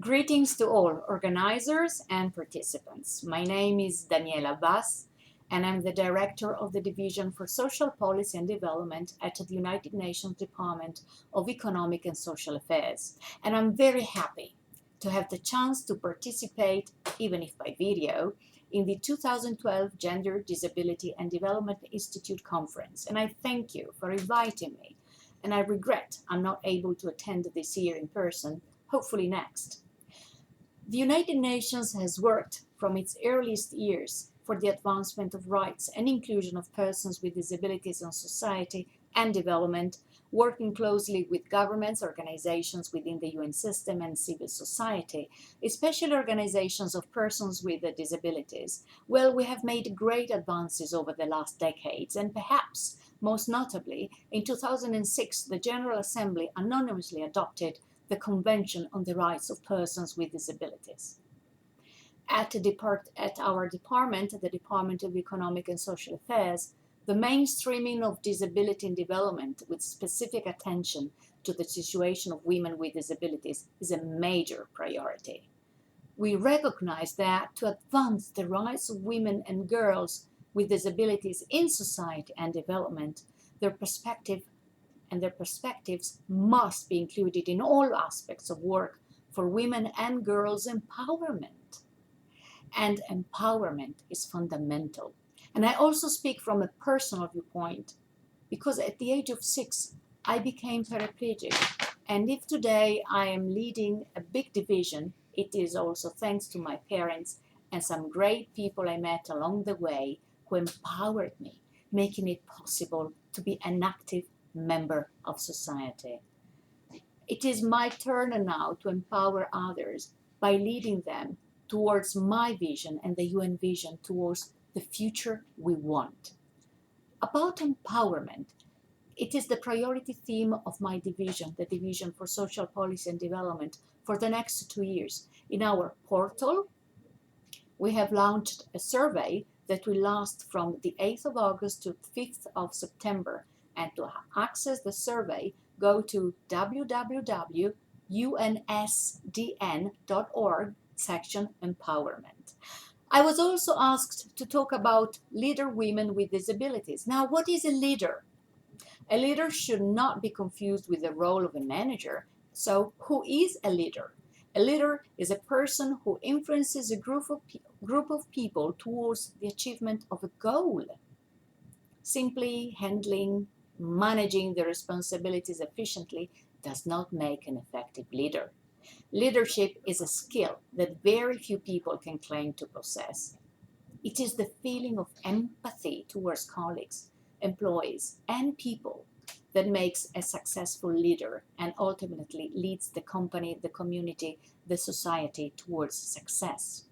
Greetings to all organizers and participants. My name is Daniela Bas, and I'm the Director of the Division for Social Policy and Development at the United Nations Department of Economic and Social Affairs. And I'm very happy to have the chance to participate, even if by video, in the 2012 Gender, Disability and Development Institute Conference. And I thank you for inviting me. And I regret I'm not able to attend this year in person, hopefully next. The United Nations has worked from its earliest years for the advancement of rights and inclusion of persons with disabilities in society and development, working closely with governments, organizations within the UN system and civil society, especially organizations of persons with disabilities. Well, we have made great advances over the last decades, and perhaps most notably, in 2006, the General Assembly anonymously adopted the Convention on the Rights of Persons with Disabilities. At our department, the Department of Economic and Social Affairs, the mainstreaming of disability in development with specific attention to the situation of women with disabilities is a major priority. We recognize that to advance the rights of women and girls with disabilities in society and development, their perspectives must be included in all aspects of work for women and girls' empowerment. And empowerment is fundamental. And I also speak from a personal viewpoint, because at the age of 6, I became paraplegic. And if today I am leading a big division, it is also thanks to my parents and some great people I met along the way who empowered me, making it possible to be an active member of society. It is my turn now to empower others by leading them towards my vision and the UN vision towards the future we want. About empowerment, it is the priority theme of my division, the Division for Social Policy and Development, for the next 2 years. In our portal, we have launched a survey that will last from the 8th of August to 5th of September. And to access the survey, go to www.unsdn.org section Empowerment. I was also asked to talk about leader women with disabilities. Now, what is a leader? A leader should not be confused with the role of a manager. So, who is a leader? A leader is a person who influences a group of people towards the achievement of a goal. Simply managing the responsibilities efficiently does not make an effective leader. Leadership is a skill that very few people can claim to possess. It is the feeling of empathy towards colleagues, employees, and people that makes a successful leader and ultimately leads the company, the community, the society towards success.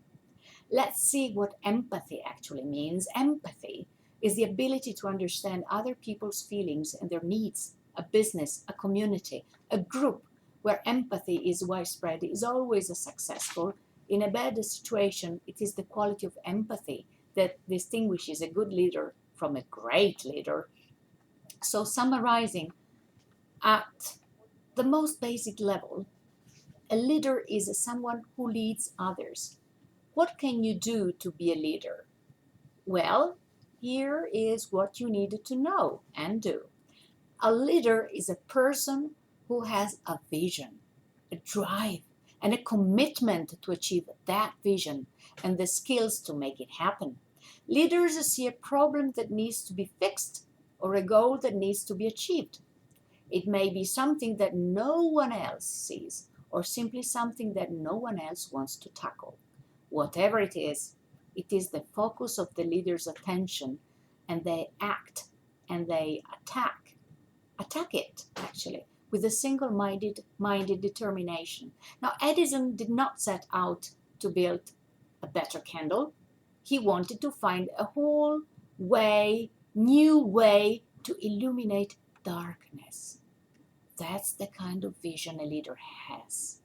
Let's see what empathy actually means. Empathy is the ability to understand other people's feelings and their needs. A business, a community, a group where empathy is widespread is always successful. In a bad situation, it is the quality of empathy that distinguishes a good leader from a great leader. So, summarizing, at the most basic level, a leader is someone who leads others. What can you do to be a leader? Well, here is what you need to know and do. A leader is a person who has a vision, a drive, and a commitment to achieve that vision and the skills to make it happen. Leaders see a problem that needs to be fixed or a goal that needs to be achieved. It may be something that no one else sees or simply something that no one else wants to tackle. Whatever it is the focus of the leader's attention, and they act and they attack it actually with a single-minded determination. Now, Edison did not set out to build a better candle. He wanted to find a whole new way to illuminate darkness. That's the kind of vision a leader has.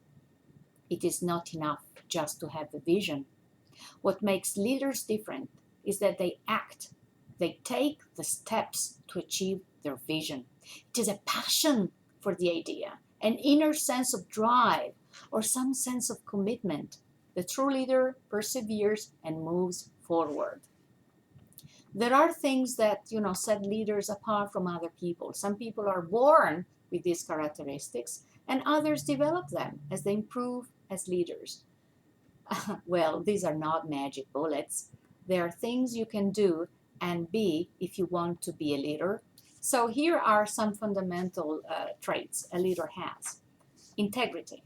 It is not enough just to have a vision. What makes leaders different is that they act, they take the steps to achieve their vision. It is a passion for the idea, an inner sense of drive, or some sense of commitment. The true leader perseveres and moves forward. There are things that, set leaders apart from other people. Some people are born with these characteristics, and others develop them as they improve as leaders. Well, these are not magic bullets. They are things you can do and be if you want to be a leader. So here are some fundamental traits a leader has. Integrity.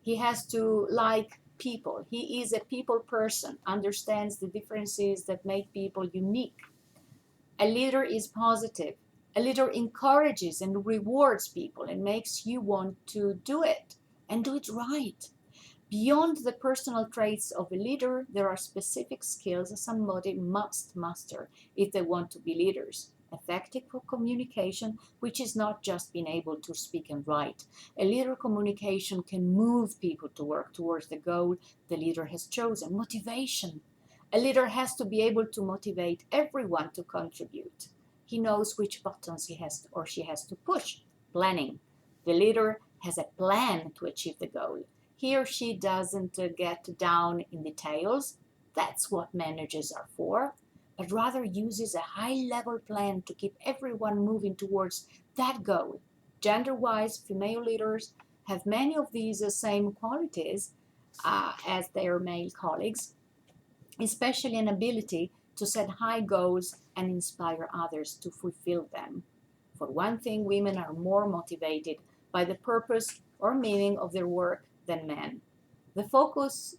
He has to like people. He is a people person, understands the differences that make people unique. A leader is positive. A leader encourages and rewards people and makes you want to do it and do it right. Beyond the personal traits of a leader, there are specific skills somebody must master if they want to be leaders. Effective communication, which is not just being able to speak and write. A leader communication can move people to work towards the goal the leader has chosen. Motivation. A leader has to be able to motivate everyone to contribute. He knows which buttons he has or she has to push. Planning. The leader has a plan to achieve the goal. He or she doesn't get down in details. That's what managers are for, but rather uses a high-level plan to keep everyone moving towards that goal. Gender-wise, female leaders have many of these same qualities as their male colleagues, especially an ability to set high goals and inspire others to fulfill them. For one thing, women are more motivated by the purpose or meaning of their work than men. Because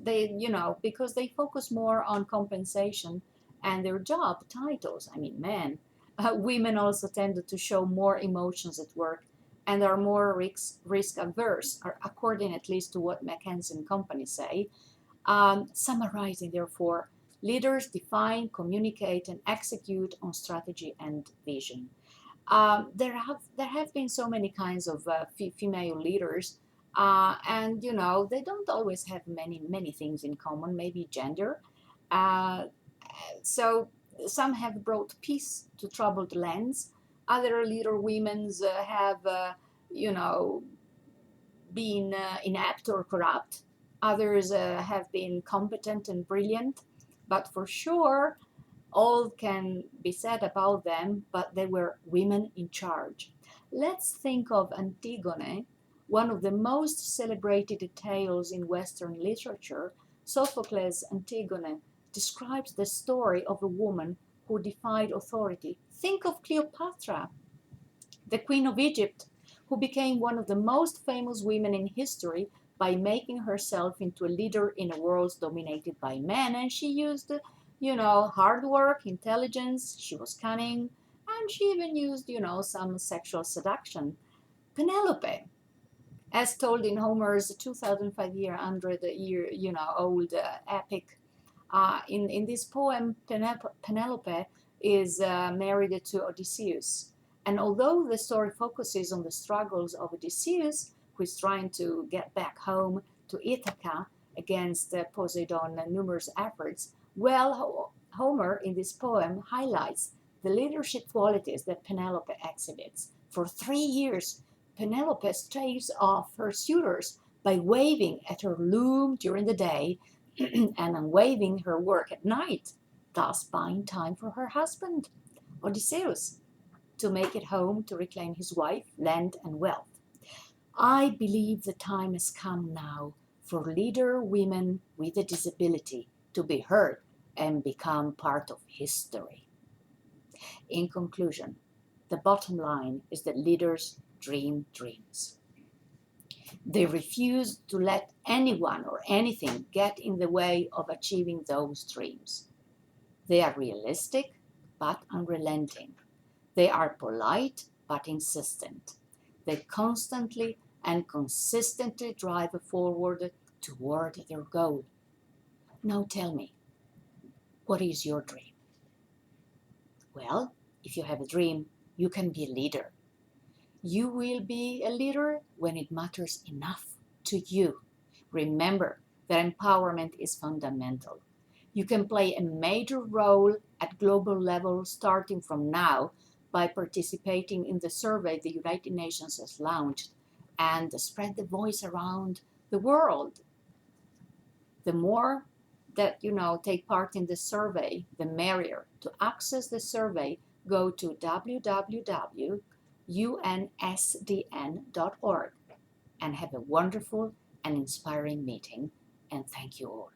they focus more on compensation and their job titles. Men. Women also tend to show more emotions at work and are more risk averse, according at least to what McKinsey and Company say. Summarizing, therefore, leaders define, communicate, and execute on strategy and vision. There have been so many kinds of female leaders, and they don't always have many things in common. Maybe gender. Uh, so some have brought peace to troubled lands. Other leader women's have you know been inept or corrupt. Others have been competent and brilliant. But for sure, all can be said about them, but they were women in charge. Let's think of Antigone, one of the most celebrated tales in Western literature. Sophocles' Antigone describes the story of a woman who defied authority. Think of Cleopatra, the Queen of Egypt, who became one of the most famous women in history by making herself into a leader in a world dominated by men. And she used, hard work, intelligence, she was cunning, and she even used, some sexual seduction. Penelope, as told in Homer's 2,500-year old epic, in this poem, Penelope is married to Odysseus. And although the story focuses on the struggles of Odysseus, who is trying to get back home to Ithaca against Poseidon's numerous efforts, Homer in this poem highlights the leadership qualities that Penelope exhibits. For 3 years, Penelope staves off her suitors by waving at her loom during the day and unwaving her work at night, thus buying time for her husband, Odysseus, to make it home to reclaim his wife, land, and wealth. I believe the time has come now for leader women with a disability to be heard and become part of history. In conclusion, the bottom line is that leaders dream dreams. They refuse to let anyone or anything get in the way of achieving those dreams. They are realistic but unrelenting. They are polite but insistent. They constantly and consistently drive forward toward their goal. Now tell me, what is your dream? Well, if you have a dream, you can be a leader. You will be a leader when it matters enough to you. Remember that empowerment is fundamental. You can play a major role at global level starting from now by participating in the survey the United Nations has launched and spread the voice around the world. The more that take part in the survey, the merrier. To access the survey, go to www.unsdn.org and have a wonderful and inspiring meeting. And thank you all.